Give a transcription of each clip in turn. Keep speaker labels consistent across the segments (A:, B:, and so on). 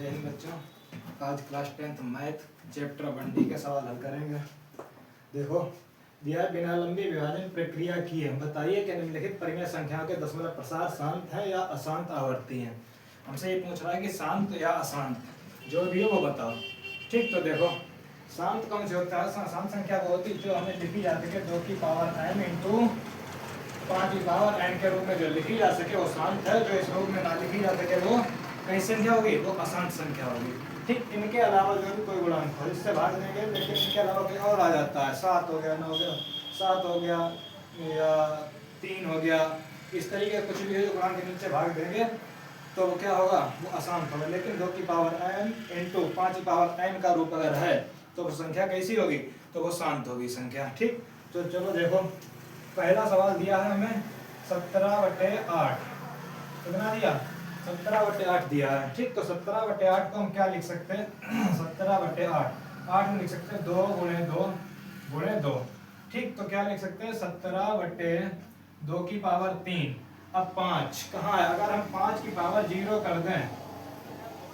A: जय हिंद बच्चों। आज class 10th math chapter 1D के सवाल हल करेंगे। देखो दिया है, बिना लंबी विभाजन प्रक्रिया की है, बताइए कि निम्नलिखित परिमेय संख्याओं के दशमलव प्रसार शांत है या अशांत आवर्ती है। हमसे ये पूछ रहा है कि शांत या अशांत, जो भी हो वो बताओ। ठीक, तो देखो शांत कौन से होता है? शांत संख्या वो होती है जो हमें लिखी जा सके 2 की पावर n इंटू 5 की पावर n के रूप में जो लिखी जा सके वो शांत है। जो इस रूप में ना लिखी जा सके वो कैसी संख्या होगी? वो अशांत संख्या होगी। ठीक, इनके अलावा जो भी कोई गुणांक हो इससे भाग देंगे, लेकिन इनके अलावा कोई और आ जाता है, 7 हो गया, 9 हो गया, 7 हो गया या 3 हो गया, इस तरीके कुछ भी है जो गुणांक के नीचे भाग देंगे तो वो क्या होगा? वो अशांत होगा। लेकिन 2 की पावर n इंटू 5 की पावर n का रूप अगर है तो वो संख्या कैसी होगी? तो वो शांत होगी संख्या। ठीक, तो चलो देखो पहला सवाल दिया है हमें 17/8। कितना दिया? 17/8 दिया है। ठीक, तो 17/8 को हम क्या लिख सकते हैं? 17/8 8 में लिख सकते हैं 2 गुणे 2 गुणे 2। ठीक, तो क्या लिख सकते हैं? 17/2 की पावर 3। अब 5 कहाँ है? अगर हम 5 की पावर 0 कर दें,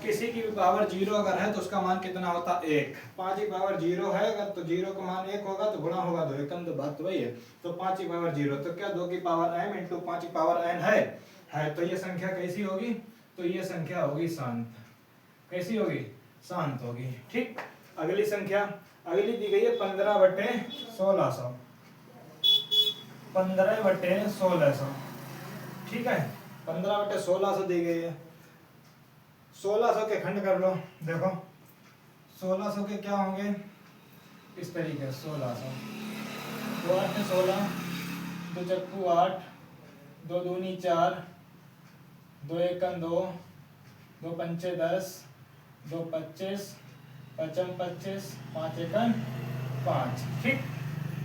A: किसी की भी पावर 0 अगर है तो उसका मान कितना होता? 1। 5 की पावर 0 है अगर तो 0 का मान 1 होगा तो गुणा होगा 2। एकम तो बात तो वही है। तो 5 की पावर 0 तो क्या 2 की पावर m इंटू 5 की पावर n है तो ये संख्या कैसी होगी? तो ये संख्या होगी शांत। कैसी होगी? शांत होगी। ठीक, अगली संख्या अगली दी गई है 15/1600। 15/1600। ठीक है, 15/1600 दी गई है। 1600 के खंड कर लो। देखो 1600 के क्या होंगे? इस तरीके 1600 2 8 16, 2 चक्कू 8, 2 दूनी 4, 2 एकम 2, 2 पंचे 10, 2 25, 5 25, 5 एकम 5। ठीक,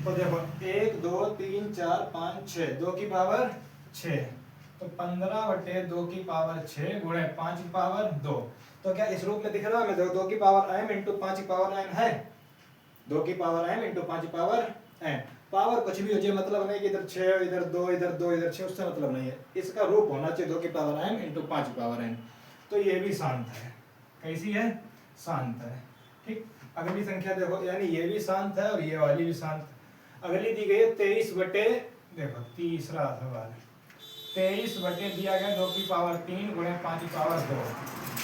A: तो देखो 1 2 3 4 5 6, 2 की पावर 6, तो 15/2 की पावर 6 गुणे 5 की पावर 2। तो क्या इस रूप में दिख रहा है? देखो 2 की पावर m इंटू 5 की पावर n है। 2 की पावर m इंटू 5 की पावर n। पावर कुछ भी हो जाए, मतलब नहीं कि इधर 6 इधर 2 इधर 2 इधर 6, उससे मतलब नहीं है। इसका रूप होना चाहिए 2 की पावर m इंटू 5 की पावर n। तो ये भी शांत है। कैसी है? शांत है। ठीक, अगली संख्या देखो, यानी ये भी शांत है और ये वाली भी शांत। अगली दी गई है 23/, देखो तीसरा सवाल 23/, दिया गया 2 की पावर 3 गुणे 5 की पावर 2।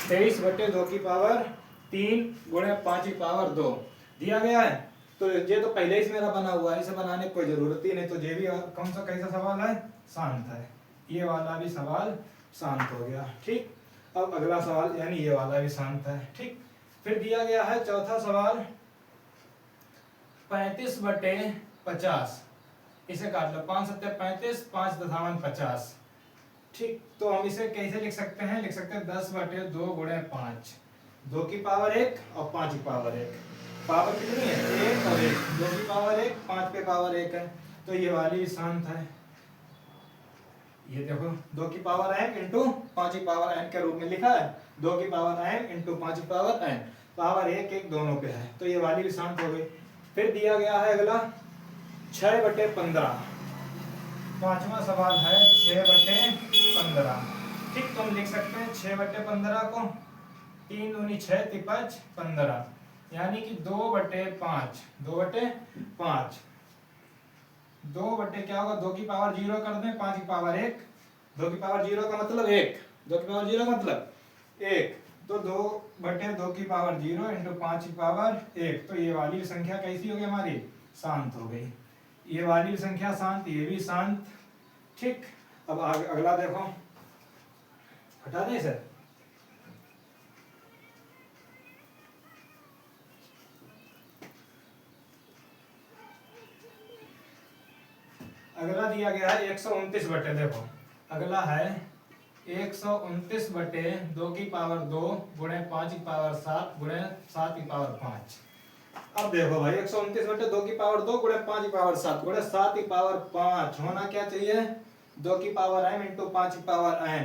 A: 23/2 की पावर 3 गुणे 5 की पावर 2 दिया गया है। तो ये तो पहले ही मेरा बना हुआ है, इसे बनाने की कोई जरूरत ही नहीं। तो ये भी कौन सा कैसा सवाल है? शांत है। ये वाला भी सवाल शांत हो गया। ठीक, अब अगला सवाल, यानी ये वाला भी शांत है। ठीक, फिर दिया गया है चौथा सवाल 35/50। इसे काट लो, 5 7 35, 5 दशामलव 50। ठीक, तो हम इसे कैसे लिख सकते हैं? लिख सकते हैं 10/2 गुणे 5। 2 की पावर 1 और 5 की पावर 1। पावर कितनी है? 1 और 1। 2 की पावर 1, 5 पे पावर 1 है। तो ये वाली शांत है। ये देखो 2 की पावर m इंटू 5 की पावर n के रूप में लिखा है। 2 की पावर m इंटू 5 की पावर n, पावर 1 1 दोनों पे है, तो ये वाली भी शांत हो गई। फिर दिया गया है अगला 6/15। पांचवा सवाल है 6/15। ठीक, तो हम लिख सकते हैं 6/15 को 3 दूनी 6 तिपच 15, यानी कि 2/5। 2/5 2 क्या होगा? 2 की पावर 0 कर दें, 5 की पावर 1। 2 की पावर 0 का मतलब 1। 2 की पावर 0 का मतलब 1। तो 2/2 की पावर 0 इंटू 5 की पावर 1। तो ये वाली संख्या कैसी हो गई? हमारी शांत हो गई। ये वाली संख्या शांत, ये भी शांत। ठीक, अब अगला देखो, हटा दें सर। अगला दिया गया है 129/, देखो अगला है 129/2 की पावर 2 गुणे 5 की पावर 7 गुणे 7 की पावर 5। अब देखो भाई 129/2 की पावर 2 गुणे 5 की पावर 7 गुणे 7 की पावर 5 होना क्या चाहिए? 2 की पावर m इंटू 5 की पावर n।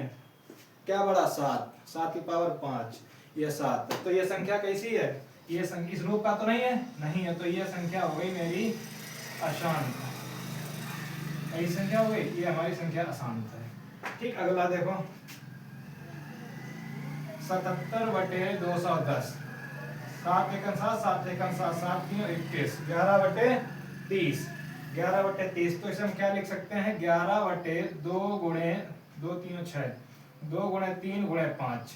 A: क्या बड़ा? 7। 7 की पावर 5, ये 7। तो ये संख्या कैसी है? ये संख्या इस रूप का तो नहीं है? नहीं है, तो ये संख्या हो गई मेरी अशांत। ऐसी संख्या हो गई, ये हमारी संख्या अशांत है। ठीक, अगला देखो 77/210, 7 एकम 7, 7 एकम 7, 7 3 21, 11/30, 11/30। तो इसे हम क्या लिख सकते हैं, 11/2 गुणे 2 3 6, 2 गुणे 3 गुणे 5,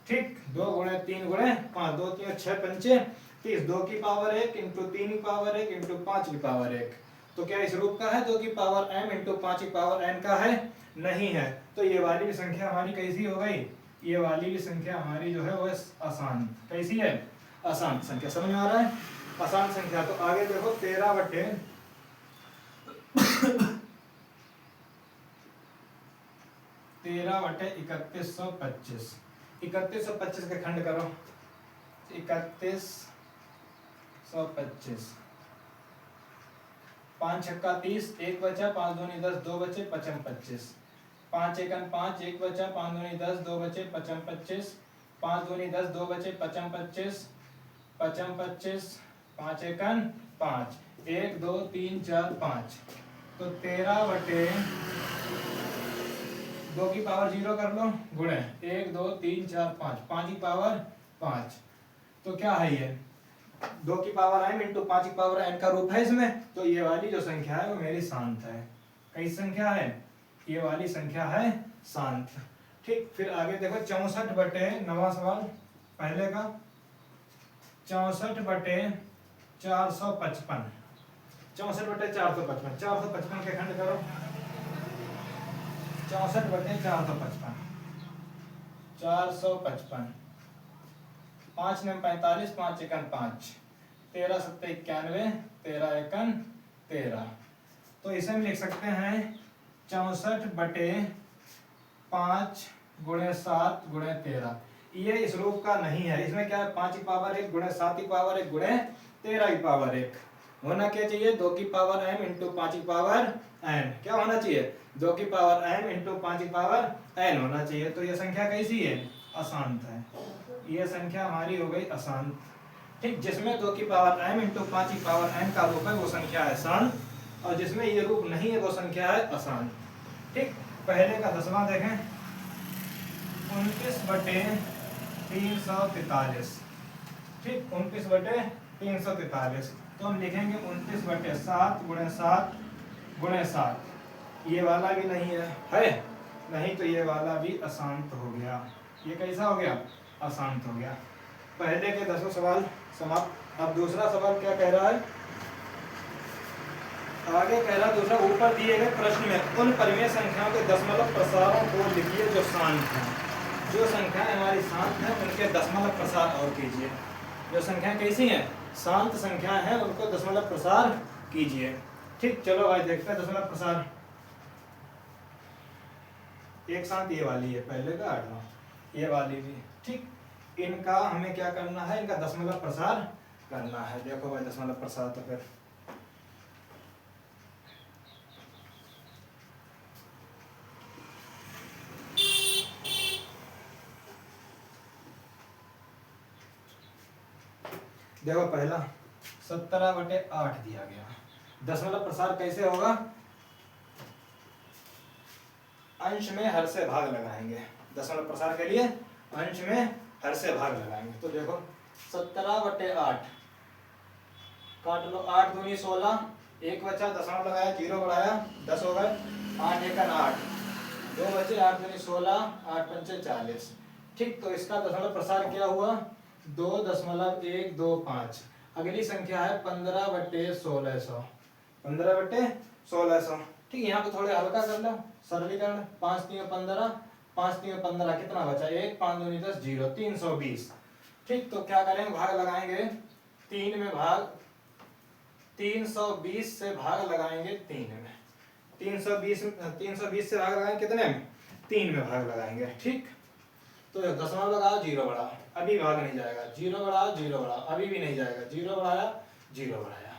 A: ठीक, 2 गुणे 3 गुणे 5, 2 3 6 पंचे 30, 2 की पावर 1 इंटू 3 की पावर 1 इंटू 5 की पावर 1। तो क्या इस रूप का है 2 की पावर m इंटू 5 की पावर n का है, नहीं है। तो ये वाली भी संख्या हमारी कैसी हो गई, ये वाली भी संख्या हमारी जो है वो आसान, कैसी है, आसान संख्या। समझ में आ रहा है, आसान संख्या। तो आगे देखो 13/3125, 3125 के खंड करो, 3125, 5 छक्का 30, 1 बचा, 5 दूनी 10, 2 बचे, 55 25, 5 एकम 5, 1 बचा, 5 दूनी 10, 2 बचे, 55 25, 5 दूनी 10, 2 बचे, 55 25, 55 25, 5 एकम 5, 1 2 3 4 5। तो 13/2 की पावर 0 कर लो, गुणे 1 2 3 4 5, 5 की पावर 5। तो क्या है ये 2 की पावर m इंटू 5 की पावर n का रूप है इसमें। तो ये वाली जो संख्या है वो मेरी शांत है। कैसी संख्या है, ये वाली संख्या है शांत, ठीक। फिर आगे देखो 64/9 सवाल पहले का, 64/455, 64/455, 455 के खंड करो, 64/455, 455, 5 9 45, 5 एकम 5, 13 7 91, 13 एकम 13। तो इसे हम लिख सकते हैं 64/5 गुणे 7 गुणे 13। ये इस रूप का नहीं है, इसमें क्या है 5 की पावर 1 गुणे 7 की पावर 1 गुणे 13 की पावर 1। होना क्या चाहिए 2 की पावर m इंटू 5 की पावर n। क्या होना चाहिए 2 की पावर m इंटू 5 की पावर n होना चाहिए। तो ये संख्या कैसी है, अशांत है। ये संख्या हमारी हो गई अशांत, ठीक। जिसमें 2 की पावर m इंटू 5 की पावर n का रूप है वो संख्या है शांत, और जिसमें ये रूप नहीं है वो संख्या है अशांत, ठीक। पहले का 10वां देखें, 29/343, ठीक, 29/343। तो हम लिखेंगे 29/7 गुणे 7 गुणे 7। ये वाला भी नहीं है नहीं, तो ये वाला भी अशांत हो गया। ये कैसा हो गया, अशांत हो गया। पहले के 10 सवाल समाप्त। अब दूसरा सवाल क्या कह रहा है, आगे कह रहा दूसरा, ऊपर दिए गए प्रश्न में उन परिमेय संख्याओं के दशमलव प्रसारों को लिखिए जो शांत हैं। जो संख्याएं हमारी शांत हैं उनके दशमलव प्रसार और कीजिए। जो संख्याएं कैसी हैं, शांत संख्याएं हैं, उनको दशमलव प्रसार कीजिए, ठीक। चलो भाई देखते हैं दशमलव प्रसार। एक शांत ये वाली है, पहले का 8वां, ये वाली भी, ठीक। इनका हमें क्या करना है, इनका दशमलव प्रसार करना है। देखो भाई दशमलव प्रसार, तो फिर देखो पहला 17/8 दिया गया। दशमलव प्रसार कैसे होगा, अंश में हर से भाग लगाएंगे। दशमलव प्रसार के लिए अंश में हर से भाग लगाएंगे। तो देखो 17/8 काट लो, 8 दूनी 16, 1 बचा, दशमलव लगाया, 0 बढ़ाया, 10 हो गए, 8 एकम 8, 2 बचे, 8 दूनी 16, 8 पंचे 40, ठीक। तो इसका दशमलव प्रसार क्या हुआ, 2.125। अगली संख्या है 15/1600, 15/1600, ठीक। यहाँ पे थोड़े हल्का कर लो, सरलीकरण, 5 3 15, 5 3 15, कितना बचा, 1, 5 दूनी 10, 0, 320, ठीक। तो क्या करेंगे, भाग लगाएंगे 3 में, भाग 320 से भाग लगाएंगे 3 में, 320 से भाग लगाएंगे कितने में, 3 में भाग लगाएंगे, ठीक। तो दशमलव लगाओ, 0 बढ़ाओ, अभी भाग नहीं जाएगा, 0 बढ़ाओ, 0 बढ़ाओ, अभी भी नहीं जाएगा, 0 बढ़ाया, 0 बढ़ाया,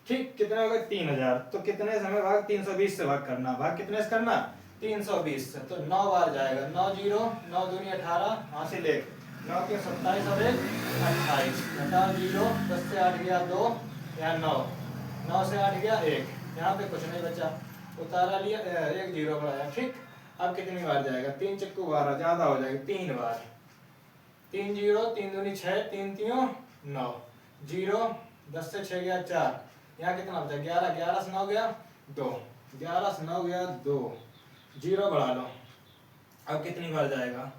A: ठीक। कितने हो गए, 3000। तो कितने से हमें भाग 320 से भाग करना, भाग कितने से करना, 320 से। तो 9 बार जाएगा, 9 0, 9 दूनी 18, हासिल 1, 9 के 27 और 1 28, घटा 0, 10 से 8 गया 2, यहाँ 9, 9 से 8 गया 1, यहाँ पे कुछ नहीं बचा, उतारा लिया, 1 0 बढ़ाया, ठीक। अब कितनी बार जाएगा, 3 चक्कू 12, ज्यादा हो जाएगा, 3 बार, 3 जीरो, 3 दूनी 6, 3 तीनों 9, जीरो, 10 से 6 गया 4, यहाँ कितना बचा 11, 11 से 9 गया 2, 11 से 9 गया 2, जीरो बढ़ा लो। अब कितनी बार जाएगा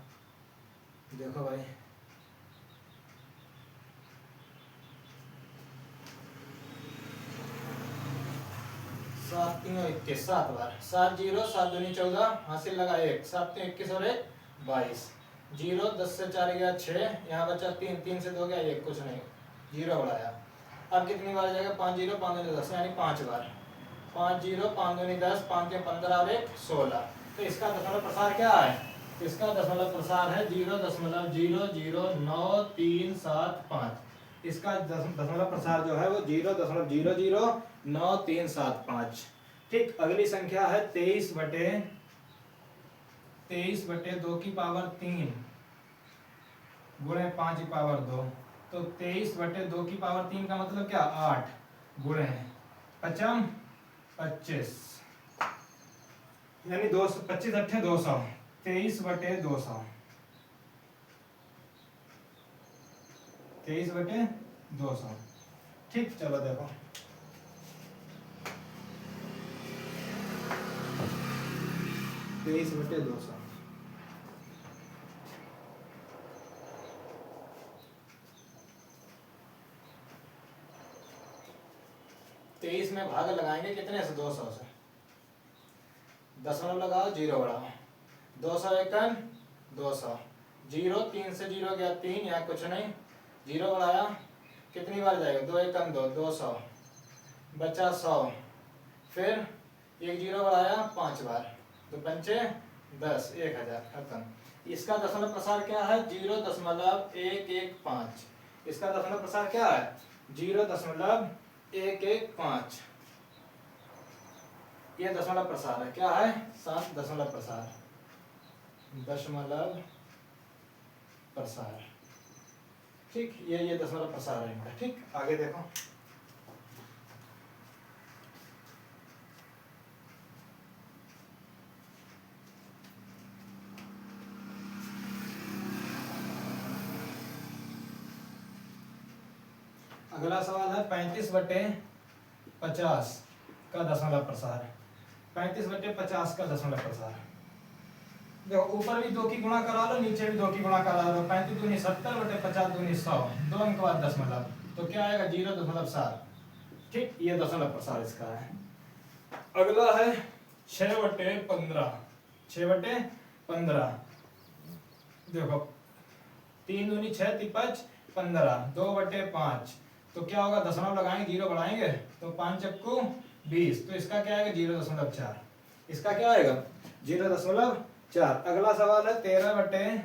A: देखो भाई, 7 3 21, 7 बार, 7 जीरो, 7 दूनी 14, हासिल लगा 1, 7 3 21 और 1 22, जीरो, 10 से 4 गया 6, यहाँ बचा 3, 3 से 2 गया 1, कुछ नहीं, जीरो बढ़ाया। अब कितनी बार जाएगा 5 जीरो, 5 दूनी 10, यानी 5 बार, 5 जीरो, 5 दूनी 10, 5 तीन 15 और 1 16। तो इसका दशमलव प्रसार क्या है, इसका दशमलव प्रसार है 0.00935। इसका दशमलव प्रसार जो है वो 0.00935। ठीक, अगली संख्या है 23 बटे 2 की पावर 3 गुणे 5 की पावर 2। तो 23 बटे 2 की पावर 3 का मतलब क्या 8 गुणे 5 25, यानी 25 अट्ठे 200, 23 बटे 200, 23 बटे 200। ठीक, चलो देखो 23 बटे 200, तेईस में भाग लगाएंगे कितने से 200 से, दशमलव लगाओ, जीरो बढ़ाओ, 200 एकन 200, जीरो, 3 से 0 गया 3, यहाँ कुछ नहीं, जीरो बढ़ाया, कितनी बार जाएगा 2 एकम 2, 200, बचा 100, फिर एक जीरो बढ़ाया 5 बार, 2 पंचे 10, 1000, खत्म। इसका दशमलव प्रसार क्या है 0.115। इसका दशमलव प्रसार क्या है 0.115। ये दशमलव प्रसार है, क्या है 7 दशमलव प्रसार, दशमलव प्रसार। ठीक, ये दशमलव प्रसार है इनका। ठीक, आगे देखो, अगला सवाल है 35 बटे 50 का दशमलव प्रसार। 35 बटे 50 का दशमलव प्रसार, देखो ऊपर भी 2 की गुणा करा लो, नीचे भी 2 की गुणा करा लो, 35 दूनी 70 बटे 50 दूनी 100, 2 अंक बाद दशमलव, तो क्या आएगा 0.7। ठीक, ये दशमलव प्रसार इसका है। अगला है 6 बटे 15, 6 बटे 15, देखो 3 दूनी 6 तिपच 15, 2 बटे 5, तो क्या होगा दशमलव लगाएंगे, जीरो बढ़ाएंगे, तो 5 चक्कू 20, तो इसका क्या आएगा 0.4। इसका क्या आएगा 0.4। अगला सवाल है 13 बटे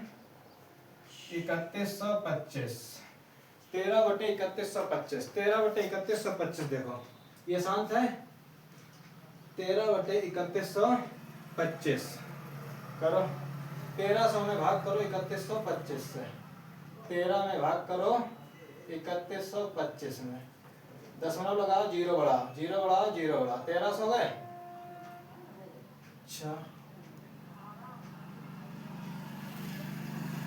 A: 3125, 13 बटे 3125, 13 बटे 3125, देखो ये शांत है, 13 बटे 3125 करो, 1300 में भाग करो 3125 से, 13 में भाग करो 3125 में, दशमलव लगाओ, जीरो बढ़ाओ, जीरो बढ़ाओ, जीरो बढ़ाओ, 1300 गए। अच्छा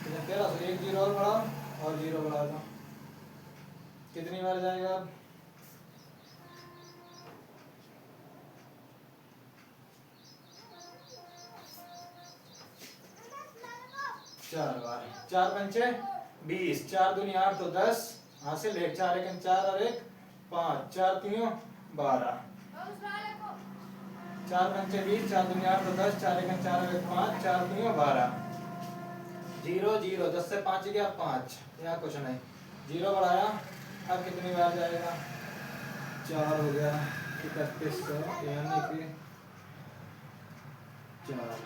A: 1300, एक जीरो और बढ़ाओ और जीरो बढ़ा दो, कितनी बार जाएगा अब 4 बार, 4 पंचे 20, 4 दूनी 8 तो 10, हासिल 1, 4 एक 4 और 1 5, 4 तीनों 12, 4 पंचे 20, 4 दूनी 8 तो 10, 4 एक 4 और 1 5, 4 तीनों 12, जीरो जीरो, 10 से 5 गया 5, यहाँ कुछ नहीं, जीरो बढ़ाया, अब कितनी बार जाएगा 4 हो गया 3100, यानी कि 4,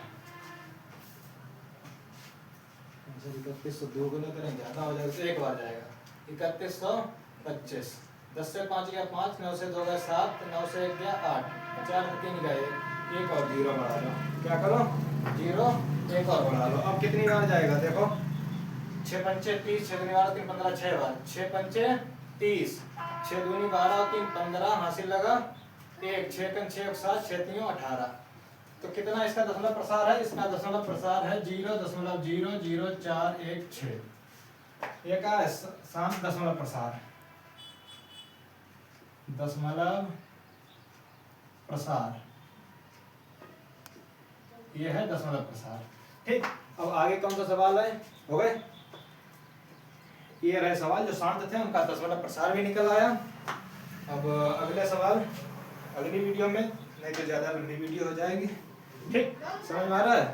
A: 3100 दो गुना करें ज्यादा हो जाएगा, तो एक बार जाएगा 3125, 10 से 5 गया 5, 9 से 2 गया 7, 9 से 1 गया 8, 4 से 3 गया 1 और जीरो बढ़ा लो, क्या करो जीरो, एक और बढ़ा लो, अब कितनी बार जाएगा देखो 6 पंचे 30, 6 दूनी 12 3 15, 6 बार, 6 पंचे 30, 6 दूनी 12 3 15, हासिल लगा 1, 6 कन 6 7, 6 3 18, तो कितना इसका दशमलव प्रसार है, इसका दशमलव प्रसार है 0.00416। ये क्या है, शांत दशमलव प्रसार, दशमलव प्रसार, ये है दशमलव प्रसार। ठीक, अब आगे कौन सा सवाल है, हो गए, ये रहे सवाल जो शांत थे उनका दशमलव प्रसार भी निकल आया। अब अगले सवाल अगली वीडियो में, नहीं तो ज्यादा लंबी वीडियो हो जाएगी। ठीक, समझ में आ रहा है।